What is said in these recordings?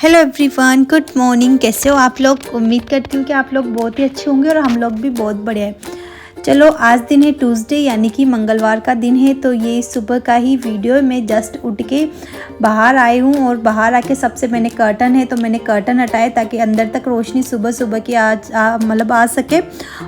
Hello everyone, good morning. कैसे हो आप लोग? उम्मीद करती हूँ कि आप लोग बहुत ही अच्छे होंगे और हम लोग भी बहुत बढ़िया है। चलो, आज दिन है ट्यूसडे यानी कि मंगलवार का दिन है। तो ये सुबह का ही वीडियो है। मैं जस्ट उठ के बाहर आई हूँ और बाहर आके सबसे मैंने कर्टन है तो मैंने कर्टन हटाए ताकि अंदर तक रोशनी सुबह सुबह की आ सके।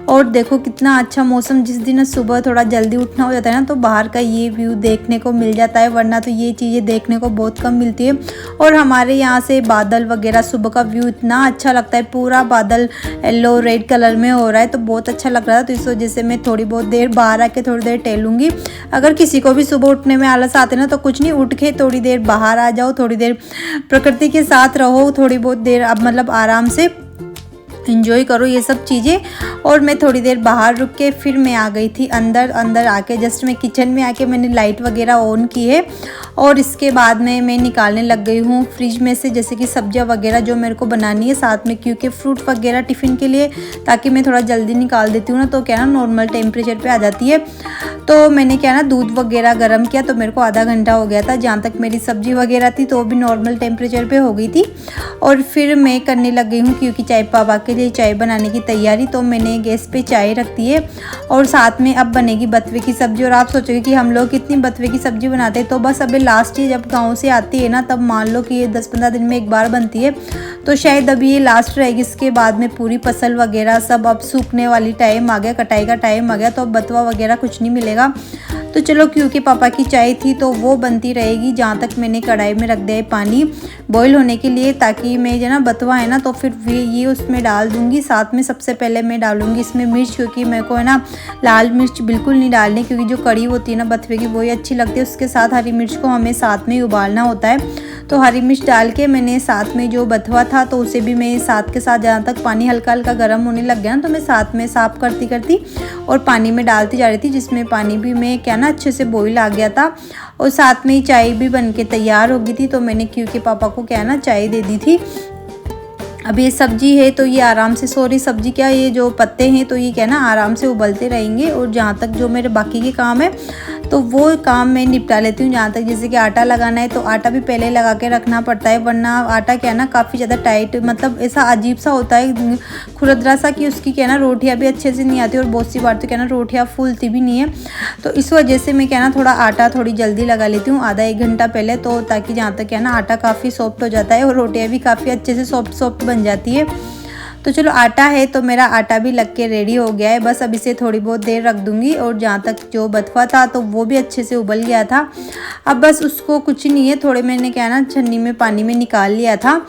और देखो कितना अच्छा मौसम, जिस दिन सुबह थोड़ा जल्दी उठना हो जाता है ना तो बाहर का ये व्यू देखने को मिल जाता है, वरना तो ये चीज़ें देखने को बहुत कम मिलती है। और हमारे यहाँ से बादल वगैरह सुबह का व्यू इतना अच्छा लगता है, पूरा बादल येलो रेड कलर में हो रहा है तो बहुत अच्छा लग रहा था। तो इस वजह से मैं थोड़ी बहुत देर बाहर आके थोड़ी देर टहलूंगी। अगर किसी को भी सुबह उठने में आलस आते ना तो कुछ नहीं, उठ के थोड़ी देर बाहर आ जाओ, थोड़ी देर प्रकृति के साथ रहो, थोड़ी बहुत देर अब मतलब आराम से इंजॉय करो ये सब चीज़ें। और मैं थोड़ी देर बाहर रुक के फिर मैं आ गई थी अंदर आके जस्ट मैं किचन में आके मैंने लाइट वगैरह ऑन की है। और इसके बाद में मैं निकालने लग गई हूँ फ्रिज में से जैसे कि सब्जियाँ वगैरह जो मेरे को बनानी है साथ में, क्योंकि फ्रूट वगैरह टिफ़िन के लिए, ताकि मैं थोड़ा जल्दी निकाल देती हूँ ना तो क्या ना नॉर्मल टेम्परेचर पे आ जाती है। तो मैंने क्या ना दूध वगैरह गर्म किया तो मेरे को आधा घंटा हो गया था, जहाँ तक मेरी सब्जी वगैरह थी तो वो भी नॉर्मल टेम्परेचर पे हो गई थी। और फिर मैं करने लग गई हूँ क्योंकि चाय पापा के लिए चाय बनाने की तैयारी। तो मैंने गैस पे चाय रख दी है और साथ में अब बनेगी बथुए की सब्जी। और आप सोचोगे कि हम लोग कितनी बथुए की सब्जी बनाते हैं, तो बस अभी लास्ट ही जब गाँव से आती है ना तब मान लो कि ये 10-15 दिन में एक बार बनती है, तो शायद अभी ये लास्ट रहेगी। इसके बाद में पूरी फसल वगैरह सब अब सूखने वाली टाइम आ गया, कटाई का टाइम आ गया, तो अब बथुआ वगैरह कुछ नहीं मिलेगा। तो चलो, क्योंकि पापा की चाय थी तो वो बनती रहेगी। जहाँ तक मैंने कढ़ाई में रख दिया है पानी बॉईल होने के लिए, ताकि मैं जो ना बथुआ है ना तो फिर ये उसमें डाल दूँगी। साथ में सबसे पहले मैं डालूँगी इसमें मिर्च, क्योंकि मेरे को है ना लाल मिर्च बिल्कुल नहीं डालनी, क्योंकि जो कड़ी होती है ना बथुए की वही अच्छी लगती है। उसके साथ हरी मिर्च को हमें साथ में ही उबालना होता है। तो हरी मिर्च डाल के मैंने साथ में जो बथुआ था तो उसे भी मैं साथ के साथ, जहाँ तक पानी हल्का हल्का गर्म होने लग गया ना तो मैं साथ में साफ करती और पानी में डालती जा रही थी, जिसमें पानी भी मैं क्या ना अच्छे से बॉईल आ गया था। और साथ में ही चाय भी बन के तैयार हो गई थी। तो मैंने क्योंकि पापा को क्या ना चाय दे दी थी। अब ये सब्जी है तो ये आराम से, सॉरी सब्जी क्या, ये जो पत्ते हैं तो ये क्या ना आराम से उबलते रहेंगे। और जहाँ तक जो मेरे बाकी के काम है तो वो काम मैं निपटा लेती हूँ। जहाँ तक जैसे कि आटा लगाना है तो आटा भी पहले लगा के रखना पड़ता है, वरना आटा क्या ना काफ़ी ज़्यादा टाइट, मतलब ऐसा अजीब सा होता है खुरदरा सा, कि उसकी क्या ना रोटियाँ भी अच्छे से नहीं आती और बहुत सी बार तो क्या ना रोटियाँ फूलती भी नहीं है। तो इस वजह से मैं क्या ना थोड़ा आटा थोड़ी जल्दी लगा लेती हूँ, आधा एक घंटा पहले, तो ताकि जहाँ तक क्या ना आटा काफ़ी सॉफ्ट हो जाता है और रोटियाँ भी काफ़ी अच्छे से सॉफ्ट बन जाती है। तो चलो, आटा है तो मेरा आटा भी लग के रेडी हो गया है। बस अब इसे थोड़ी बहुत देर रख दूंगी। और जहाँ तक जो बथुआ था तो वो भी अच्छे से उबल गया था। अब बस उसको कुछ नहीं है, थोड़े मैंने क्या ना छन्नी में पानी में निकाल लिया था।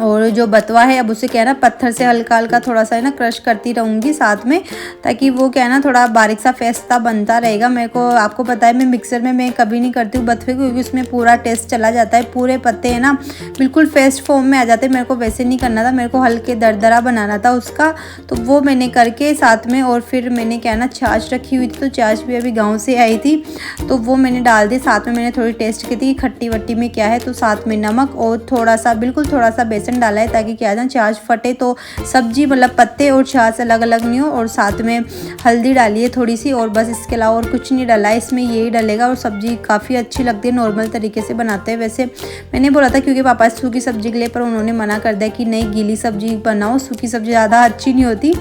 और जो बथुआ है अब उसे क्या ना पत्थर से हल्का हल्का थोड़ा सा है ना क्रश करती रहूँगी साथ में, ताकि वो क्या ना थोड़ा बारीक सा फेस्ता बनता रहेगा। मेरे को आपको पता है मैं मिक्सर में मैं कभी नहीं करती हूँ बथुए को, क्योंकि उसमें पूरा टेस्ट चला जाता है, पूरे पत्ते हैं ना बिल्कुल फेस्ट फॉर्म में आ जाते हैं। मेरे को वैसे नहीं करना था, मेरे को हल्के दरदरा बनाना था उसका। तो वो मैंने करके साथ में, और फिर मैंने क्या ना छाछ रखी हुई थी तो छाछ भी अभी गाँव से आई थी तो वो मैंने डाल दी। साथ में मैंने थोड़ी टेस्ट की थी खट्टी वट्टी में क्या है, तो साथ में नमक और थोड़ा सा बिल्कुल थोड़ा सा बेसन डाला है, ताकि क्या ना छाछ फटे तो सब्जी मतलब पत्ते और छाछ अलग अलग नहीं हो। और साथ में हल्दी डाली है थोड़ी सी, और बस इसके अलावा और कुछ नहीं डाला है, इसमें यही डलेगा। और सब्जी काफ़ी अच्छी लगती है, नॉर्मल तरीके से बनाते हैं। वैसे मैंने बोला था क्योंकि पापा सूखी सब्जी के लिए, पर उन्होंने मना कर दिया कि नहीं गीली सब्जी बनाओ, सूखी सब्जी ज़्यादा अच्छी नहीं होती।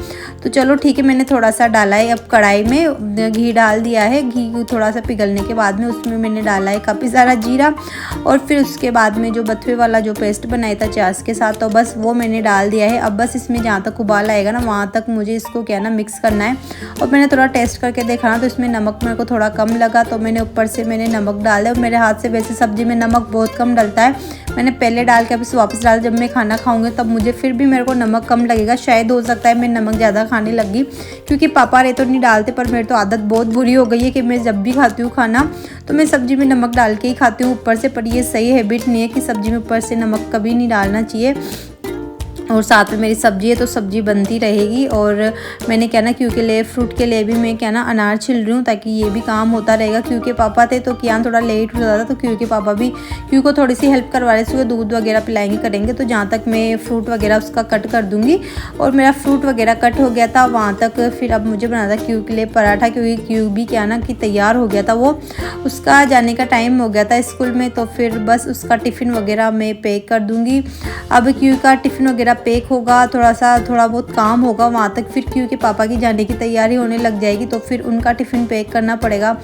तो चलो ठीक है, मैंने थोड़ा सा डाला है। अब कढ़ाई में घी डाल दिया है, घी थोड़ा सा पिघलने के बाद में उसमें मैंने डाला है काफ़ी सारा जीरा। और फिर उसके बाद में जो बथुए वाला जो पेस्ट बनाया था छाछ के साथ, तो बस वो मैंने डाल दिया है। अब बस इसमें जहाँ तक उबाल आएगा ना वहाँ तक मुझे इसको क्या ना मिक्स करना है। और मैंने थोड़ा टेस्ट करके देखा ना तो इसमें नमक मेरे को थोड़ा कम लगा, तो मैंने ऊपर से मैंने नमक डाल दिया। मेरे हाथ से वैसे सब्जी में नमक बहुत कम डलता है, मैंने पहले डाल के अब इसे वापस डाल, जब मैं खाना खाऊंगी तब मुझे फिर भी मेरे को नमक कम लगेगा। शायद हो सकता है मैं नमक ज़्यादा खाने लगी, क्योंकि पापा रे तो नहीं डालते, पर मेरी तो आदत बहुत बुरी हो गई है कि मैं जब भी खाती हूँ खाना तो मैं सब्जी में नमक डाल के ही खाती हूँ ऊपर से। पर ये सही हैबिट नहीं है कि सब्जी में ऊपर से नमक कभी नहीं डालना चाहिए। और साथ में मेरी सब्ज़ी है तो सब्ज़ी बनती रहेगी। और मैंने क्या ना क्यों के लिए फ्रूट के लिए भी मैं क्या ना अनार छिल रही हूँ ताकि ये भी काम होता रहेगा। क्योंकि पापा थे तो कियान थोड़ा लेट हो जाता था, तो क्योंकि पापा भी क्यों को थोड़ी सी हेल्प करवा रहे थे, दूध वगैरह पिलाएंगे करेंगे। तो जहाँ तक मैं फ्रूट वगैरह उसका कट कर दूँगी। और मेरा फ्रूट वगैरह कट हो गया था वहाँ तक। फिर अब मुझे बनाना था क्यों के लिए पराठा, क्योंकि क्यों भी क्या ना कि तैयार हो गया था, वो उसका जाने का टाइम हो गया था स्कूल में। तो फिर बस उसका टिफ़िन वगैरह मैं पैक कर दूँगी। अब क्यों का टिफ़िन वगैरह पैक होगा, थोड़ा बहुत काम होगा वहाँ तक, फिर क्योंकि पापा की जाने की तैयारी होने लग जाएगी तो फिर उनका टिफ़िन पैक करना पड़ेगा।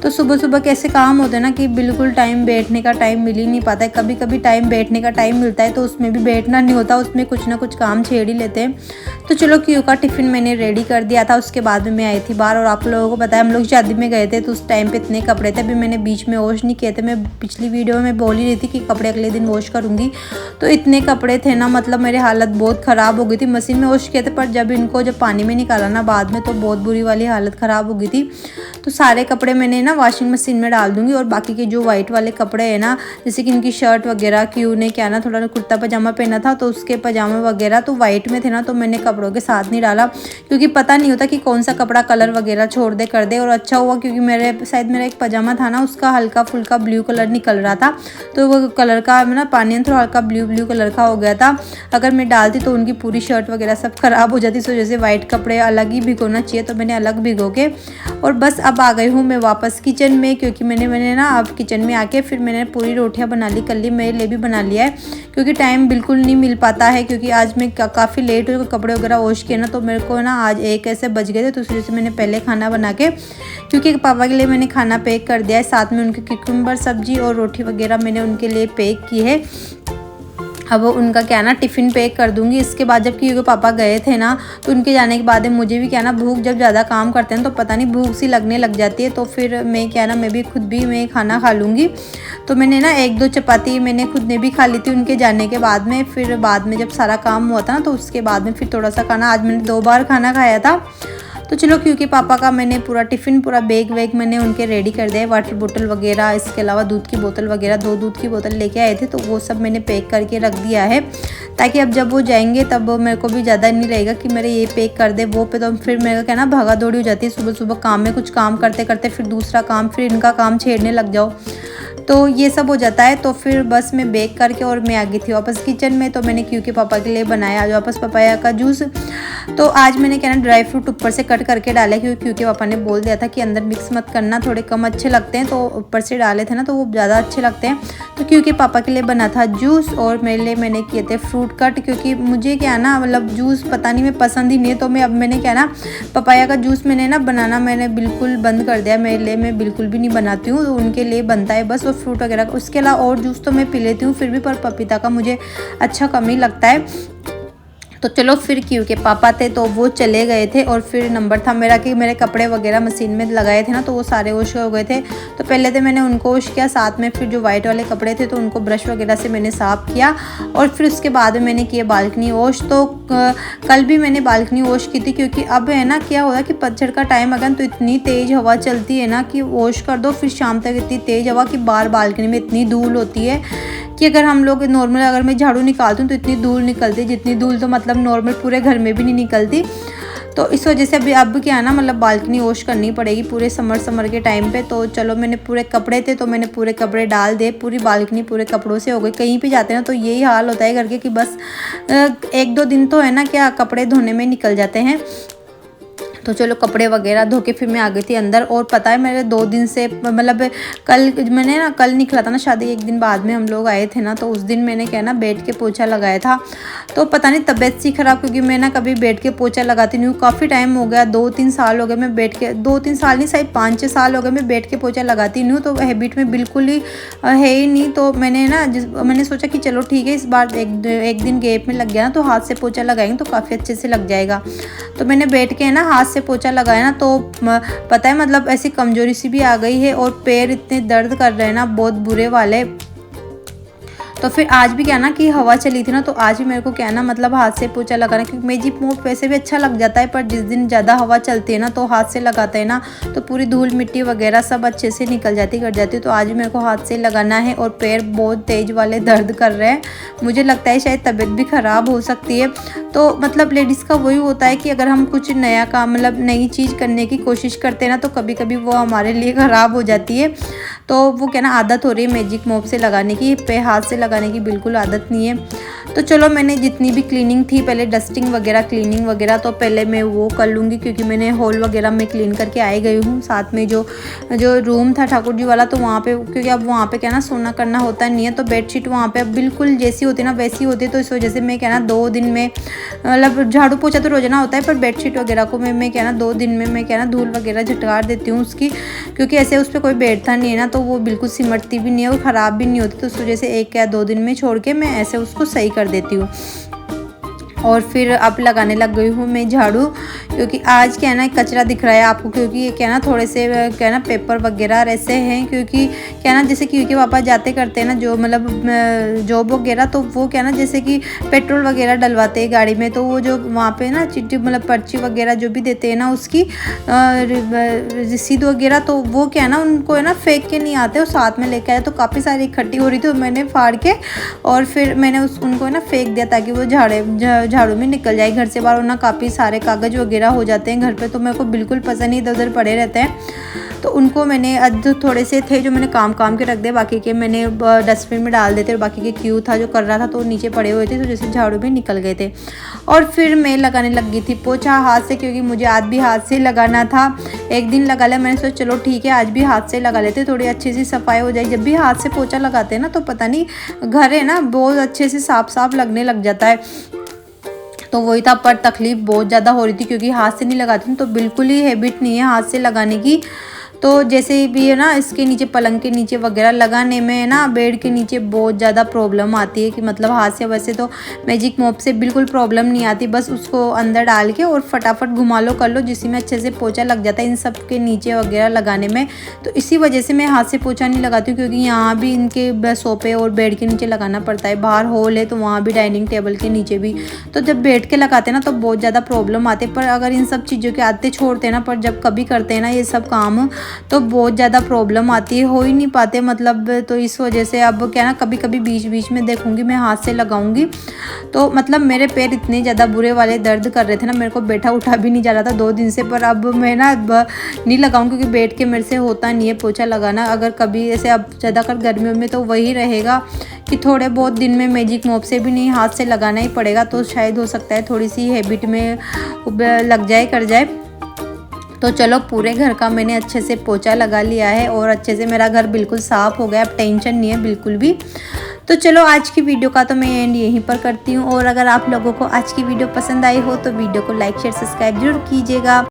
तो सुबह सुबह कैसे काम होते हैं ना कि बिल्कुल टाइम बैठने का टाइम मिल ही नहीं पाता है। कभी कभी टाइम बैठने का टाइम मिलता है तो उसमें भी बैठना नहीं होता, उसमें कुछ ना कुछ काम छेड़ ही लेते हैं। तो चलो क्यों का टिफ़िन मैंने रेडी कर दिया था। उसके बाद में मैं आई थी बाहर, और आप लोगों को पता है हम लोग शादी में गए थे तो उस टाइम पे इतने कपड़े थे। अभी मैंने बीच में वॉश नहीं किए थे, मैं पिछली वीडियो में बोल ही रही थी कि कपड़े अगले दिन वॉश करूँगी। तो इतने कपड़े थे ना, मतलब मेरी हालत बहुत ख़राब हो गई थी। मशीन में वॉश किए थे पर जब पानी में निकाला ना बाद में तो बहुत बुरी वाली हालत ख़राब हो गई थी। तो सारे कपड़े मैंने ना वॉशिंग मशीन में डाल दूँगी। और बाकी के जो वाइट वाले कपड़े हैं ना, जैसे कि इनकी शर्ट वगैरह, क्यों ने क्या ना थोड़ा कुर्ता पजामा पहना था तो उसके पजामे वगैरह तो वाइट में थे ना, तो मैंने कपड़ों के साथ नहीं डाला क्योंकि पता नहीं होता कि कौन सा कपड़ा कलर वगैरह छोड़ दे कर दे। और अच्छा हुआ क्योंकि मेरा एक पजामा था ना, उसका हल्का फुल्का ब्लू कलर निकल रहा था, तो वो कलर का ना पानी थोड़ा हल्का ब्लू कलर का हो गया था। अगर मैं डालती तो उनकी पूरी शर्ट वगैरह सब ख़राब हो जाती। सो जैसे वाइट कपड़े अलग ही भिगोना चाहिए, तो मैंने अलग भिगो के और बस अब आ गई हूँ मैं वापस किचन में। क्योंकि मैंने ना अब किचन में आके फिर मैंने पूरी रोटियां बना ली, कल ही मेरे लिए भी बना लिया है क्योंकि टाइम बिल्कुल नहीं मिल पाता है। क्योंकि आज मैं काफ़ी लेट हो कपड़े वगैरह वॉश किए ना, तो मेरे को ना आज 1 ऐसे बज गए थे। तो उस वजह से मैंने पहले खाना बना के, क्योंकि पापा के लिए मैंने खाना पैक कर दिया है, साथ में उनके क्यूकम्बर सब्जी और रोटी वगैरह मैंने उनके लिए पैक की है। अब उनका क्या ना टिफ़िन पैक कर दूंगी। इसके बाद जब क्योंकि पापा गए थे ना, तो उनके जाने के बाद मुझे भी क्या ना भूख, जब ज़्यादा काम करते हैं तो पता नहीं भूख सी लगने लग जाती है। तो फिर मैं क्या ना मैं भी खुद भी मैं खाना खा लूँगी। तो मैंने ना 1-2 चपाती मैंने खुद ने भी खा ली थी उनके जाने के बाद में। फिर बाद में जब सारा काम हुआ था ना, तो उसके बाद में फिर थोड़ा सा खाना, आज मैंने 2 बार खाना खाया था। तो चलो क्योंकि पापा का मैंने पूरा टिफ़िन, पूरा बैग वैग मैंने उनके रेडी कर दिया है, वाटर बोतल वगैरह, इसके अलावा दूध की बोतल वगैरह, 2 दूध की बोतल लेके आए थे तो वो सब मैंने पैक करके रख दिया है, ताकि अब जब वो जाएंगे तब मेरे को भी ज़्यादा नहीं रहेगा कि मेरे ये पैक कर दे वो पे। तो फिर मेरे को क्या ना भागा दौड़ी हो जाती है सुबह सुबह काम में, कुछ काम करते करते फिर दूसरा काम, फिर इनका काम छेड़ने लग जाओ, तो ये सब हो जाता है। तो फिर बस मैं बेक करके और मैं आ गई थी वापस किचन में। तो मैंने क्योंकि पापा के लिए बनाया आज वापस पपाया का जूस। तो आज मैंने क्या ना ड्राई फ्रूट ऊपर से कट करके डाला, क्योंकि पापा ने बोल दिया था कि अंदर मिक्स मत करना, थोड़े कम अच्छे लगते हैं, तो ऊपर से डाले थे ना तो वो ज़्यादा अच्छे लगते हैं। तो क्योंकि पापा के लिए बना था जूस और मेरे लिए मैंने किए थे फ्रूट कट, क्योंकि मुझे क्या ना मतलब जूस पता नहीं मैं पसंद ही नहीं है। तो मैंने क्या ना पपाया का जूस मैंने ना बनाना मैंने बिल्कुल बंद कर दिया, मेरे लिए मैं बिल्कुल भी नहीं बनाती हूँ, तो उनके लिए बनता है बस, और फ्रूट वगैरह। उसके अलावा और जूस तो मैं पी लेती हूँ फिर भी, पर पपीता का मुझे अच्छा कम ही लगता है। तो चलो फिर क्योंकि पापा थे तो वो चले गए थे, और फिर नंबर था मेरा कि मेरे कपड़े वगैरह मशीन में लगाए थे ना, तो वो सारे वॉश हो गए थे। तो पहले तो मैंने उनको वॉश किया, साथ में फिर जो वाइट वाले कपड़े थे तो उनको ब्रश वगैरह से मैंने साफ़ किया, और फिर उसके बाद में मैंने किया बालकनी वॉश। तो कल भी मैंने बालकनी वॉश की थी, क्योंकि अब है ना क्या होगा कि पतझड़ का टाइम अगर तो इतनी तेज़ हवा चलती है ना कि वॉश कर दो फिर शाम तक इतनी तेज़ हवा कि बाहर बालकनी में इतनी धूल होती है कि अगर हम लोग नॉर्मल अगर मैं झाड़ू निकालती हूँ तो इतनी धूल निकलती है, जितनी धूल तो मतलब नॉर्मल पूरे घर में भी नहीं निकलती। तो इस वजह से अब क्या है ना मतलब बालकनी वॉश करनी पड़ेगी पूरे समर के टाइम पे। तो चलो मैंने पूरे कपड़े थे तो मैंने पूरे कपड़े डाल दे, पूरी बालकनी पूरे कपड़ों से हो गई। कहीं पे जाते हैं ना तो यही हाल होता है करके कि बस 1-2 दिन तो है ना क्या कपड़े धोने में निकल जाते हैं। तो चलो कपड़े वगैरह धो के फिर मैं आ गई थी अंदर। और पता है मेरे 2 दिन से मतलब कल निकला था ना शादी, 1 दिन बाद में हम लोग आए थे ना, तो उस दिन मैंने क्या ना बैठ के पोछा लगाया था। तो पता नहीं तबीयत सी ख़राब, क्योंकि मैं ना कभी बैठ के पोछा लगाती नहीं हूँ, काफ़ी टाइम हो गया, 2-3 साल हो गए मैं बैठ के, 2-3 साल नहीं शायद 5-6 साल हो गए मैं बैठ के पोछा लगाती नहीं हूँ, तो हैबिट में बिल्कुल ही है ही नहीं। तो मैंने सोचा कि चलो ठीक है इस बार एक दिन गैप में लग गया ना, तो हाथ से पोछा लगाएंगे तो काफ़ी अच्छे से लग जाएगा। तो मैंने बैठ के ना हाथ से पोछा लगाया ना, तो पता है मतलब ऐसी कमजोरी सी भी आ गई है, और पैर इतने दर्द कर रहे हैं ना बहुत बुरे वाले। तो फिर आज भी क्या ना कि हवा चली थी ना, तो आज भी मेरे को क्या ना मतलब हाथ से पोछा लगाना, क्योंकि मैजिक मोप वैसे भी अच्छा लग जाता है, पर जिस दिन ज़्यादा हवा चलती है ना तो हाथ से लगाते हैं ना तो पूरी धूल मिट्टी वगैरह सब अच्छे से निकल जाती कट जाती है। तो आज भी मेरे को हाथ से लगाना है और पैर बहुत तेज़ वाले दर्द कर रहे हैं। मुझे लगता है शायद तबीयत भी ख़राब हो सकती है। तो मतलब लेडीज़ का वही होता है कि अगर हम कुछ नया काम मतलब नई चीज़ करने की कोशिश करते हैं ना तो कभी कभी वो हमारे लिए ख़राब हो जाती है। तो वो क्या ना आदत हो रही है मैजिक मोप से लगाने की, पे हाथ से लगाने की बिल्कुल आदत नहीं है। तो चलो मैंने जितनी भी क्लीनिंग थी पहले डस्टिंग वगैरह क्लीनिंग वगैरह तो पहले मैं वो कर लूँगी, क्योंकि मैंने हॉल वगैरह में क्लीन करके आई गई हूँ। साथ में जो रूम था ठाकुर जी वाला तो वहाँ पे, क्योंकि अब वहाँ पे क्या ना सोना करना होता नहीं है, तो बेडशीट वहाँ पे बिल्कुल जैसी होती है ना वैसी होती है। तो इस वजह से मैं क्या ना 2 दिन में मतलब झाड़ू पोछा तो रोजाना होता है, पर बेडशीट वगैरह को मैं क्या ना 2 दिन में मैं क्या ना धूल वगैरह झटकार देती हूँ उसकी, क्योंकि ऐसे उस पर कोई बैठता नहीं है ना तो वो बिल्कुल सिमटती भी नहीं है और ख़राब भी नहीं होती। तो उस वजह से 1 या 2 दिन में छोड़ के मैं ऐसे उसको सही कर देती हूँ। और फिर अब लगाने लग गई हूँ मैं झाड़ू, क्योंकि आज क्या है ना कचरा दिख रहा है आपको, क्योंकि ये क्या ना थोड़े से क्या ना पेपर वगैरह ऐसे हैं, क्योंकि क्या ना जैसे क्योंकि पापा जाते करते हैं ना जो मतलब जॉब वगैरह, तो वो क्या ना जैसे कि पेट्रोल वगैरह डलवाते हैं गाड़ी में, तो वो जो वहाँ पे ना चिट्ठी मतलब पर्ची वगैरह जो भी देते हैं ना उसकी रसीद वगैरह, तो वो क्या ना उनको है ना फेंक के नहीं आते, वो साथ में लेके आए। तो काफ़ी सारी इकट्ठी हो रही थी, तो मैंने फाड़ के और फिर मैंने उनको है ना फेंक दिया ताकि वो झाड़ू में निकल जाए घर से बाहर, वरना काफ़ी सारे कागज़ वगैरह हो जाते हैं घर पे, तो मेरे को बिल्कुल पसंद नहीं, इधर उधर पड़े रहते हैं। तो उनको मैंने आज थोड़े से थे जो मैंने काम के रख दिए, बाकी के मैंने डस्टबिन में डाल देते, और बाकी के क्यू था जो कर रहा था तो नीचे पड़े हुए थे, तो जैसे झाड़ू में निकल गए थे। और फिर मैं लगाने लग गई थी पोछा हाथ से, क्योंकि मुझे आज भी हाथ से लगाना था। एक दिन लगा लिया, मैंने सोचा चलो ठीक है आज भी हाथ से लगा लेते, थोड़ी अच्छी सी सफाई हो जाए। जब भी हाथ से पोछा लगाते हैं ना तो पता नहीं घर है ना बहुत अच्छे से साफ लगने लग जाता है। तो वही था, पर तकलीफ़ बहुत ज़्यादा हो रही थी क्योंकि हाथ से नहीं लगाती हूँ, तो बिल्कुल ही हैबिट नहीं है हाथ से लगाने की। तो जैसे भी है ना इसके नीचे पलंग के नीचे वगैरह लगाने में ना बेड के नीचे बहुत ज़्यादा प्रॉब्लम आती है, कि मतलब हाथ से वैसे तो मैजिक मोप से बिल्कुल प्रॉब्लम नहीं आती, बस उसको अंदर डाल के और फटाफट घुमा लो कर लो, जिसमें अच्छे से पोछा लग जाता है इन सब के नीचे वगैरह लगाने में। तो इसी वजह से मैं हाथ से पोछा नहीं लगाती हूँ, क्योंकि यहाँ भी इनके सोफे और बेड के नीचे लगाना पड़ता है, बाहर हॉल है तो वहाँ भी डाइनिंग टेबल के नीचे भी, तो जब बैठ के लगाते हैं ना तो बहुत ज़्यादा प्रॉब्लम आती है। पर अगर इन सब चीज़ों की आदतें छोड़ते हैं ना, पर जब कभी करते हैं ना ये सब काम तो बहुत ज़्यादा प्रॉब्लम आती है, हो ही नहीं पाते मतलब। तो इस वजह से अब क्या ना कभी कभी बीच बीच में देखूंगी मैं हाथ से लगाऊंगी, तो मतलब मेरे पैर इतने ज़्यादा बुरे वाले दर्द कर रहे थे ना, मेरे को बैठा उठा भी नहीं जा रहा था 2 दिन से। पर अब मैं ना नहीं लगाऊंगी, क्योंकि बैठ के मेरे से होता नहीं है पोछा लगाना। अगर कभी ऐसे अब ज़्यादातर गर्मियों में तो वही रहेगा कि थोड़े बहुत दिन में मैजिक मोप से भी नहीं हाथ से लगाना ही पड़ेगा, तो शायद हो सकता है थोड़ी सी हैबिट में लग जाए कर जाए। तो चलो पूरे घर का मैंने अच्छे से पोछा लगा लिया है और अच्छे से मेरा घर बिल्कुल साफ़ हो गया, अब टेंशन नहीं है बिल्कुल भी। तो चलो आज की वीडियो का तो मैं एंड यहीं पर करती हूँ, और अगर आप लोगों को आज की वीडियो पसंद आई हो तो वीडियो को लाइक शेयर सब्सक्राइब जरूर कीजिएगा।